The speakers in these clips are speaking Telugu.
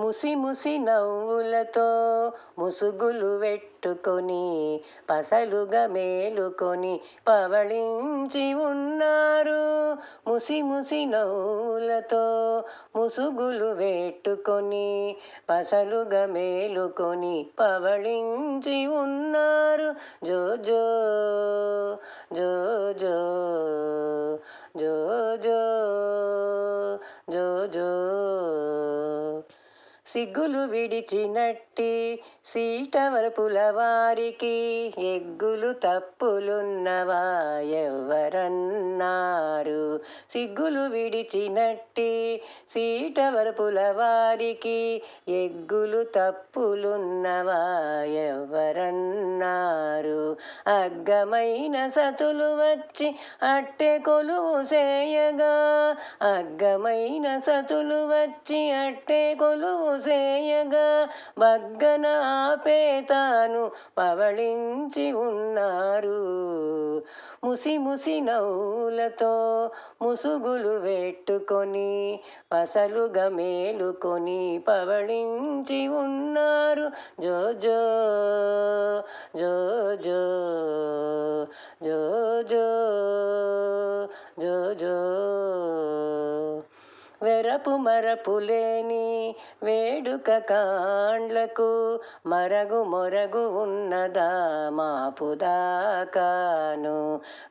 ముసి ముసి నవ్వులతో ముసుగులు వెట్టుకొని పసలుగా మేలుకొని పవళించి ఉన్నారు. ముసి ముసి నవ్వులతో ముసుగులు వెట్టుకొని పసలుగా మేలుకొని పవళించి ఉన్నారు. జో జో జో జో జో జో జో జో సిగ్గులు విడిచినట్టి సీటవరపుల వారికి ఎగ్గులు తప్పులున్నవా ఎవరన్నారు? సిగ్గులు విడిచినట్టి సీటవరపుల వారికి ఎగ్గులు తప్పులున్నవా ఎవరన్నారు? అగ్గమైన సతులు వచ్చి అట్టె కొలువు చేయగా, అగ్గమైన సతులు వచ్చి అట్టె కొలువు చేయగా బగ్గన ఆపేతాను పవళించి ఉన్నారు. ముసి ముసి నవ్వులతో ముసుగులు వెట్టుకొని పసలుగా మేలుకొని పవళించి ఉన్నారు. జో జో జో జో జో జో జో జో వెరపు మరపు లేని వేడుక కాండ్లకు మరగు మొరగు ఉన్నదా మాపుదాకాను?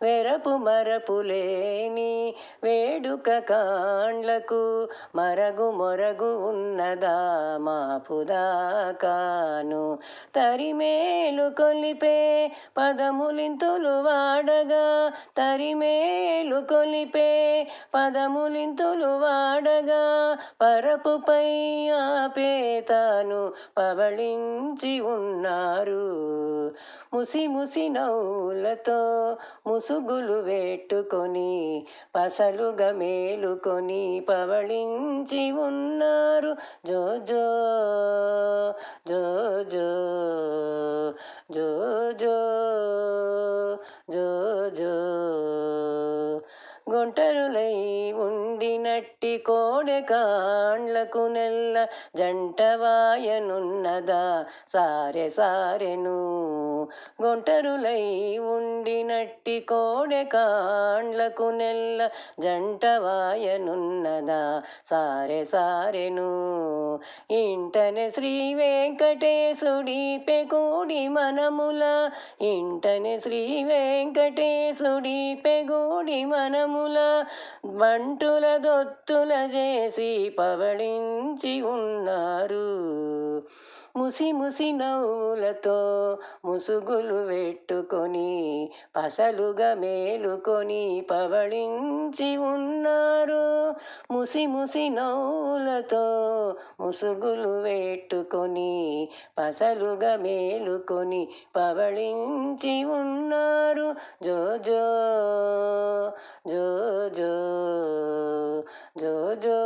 వెరపు మరపు లేని వేడుక కాండ్లకు మరగు మొరగు ఉన్నదా మాపుదాకాను? తరిమేలు కొలిపే పదములింతులు వాడగా, తరిమేలు కొలిపే పదములింతులు వాడగా పరపుపై ఆపేతాను పవళించి ఉన్నారు. ముసి ముసి నవ్వులతో ముసుగులు వెట్టుకొని పసలుగా మేలుకొని పవళించి ఉన్నారు. జో జో జో జో జో జో జో జో గుంటరులై ఉండినట్టి కోడె కాండ్లకు నెల్ల జంటవాయనున్నదా సారె సారెను? గుంటరులై ఉండినట్టి కోడె కాండ్లకు నెల్ల జంటవాయనున్నదా సారె సారెను? ఇంటనే శ్రీ వెంకటేశుడి పెగూడి మనముల, ఇంటనే శ్రీ వెంకటేశుడి పెగూడి మనముల బంటుల దొత్తుల చేసి పవళించి ఉన్నారు. ముసి ముసి నవ్వులతో ముసుగులు వెట్టుకొని పసలుగా మేలుకొని పవళించి ఉన్నారు. ముసి ముసి నవ్వులతో ముసుగులు వెట్టుకొని పసలుగా మేలుకొని పవళించి ఉన్నారు. జో జో జో జో జో జో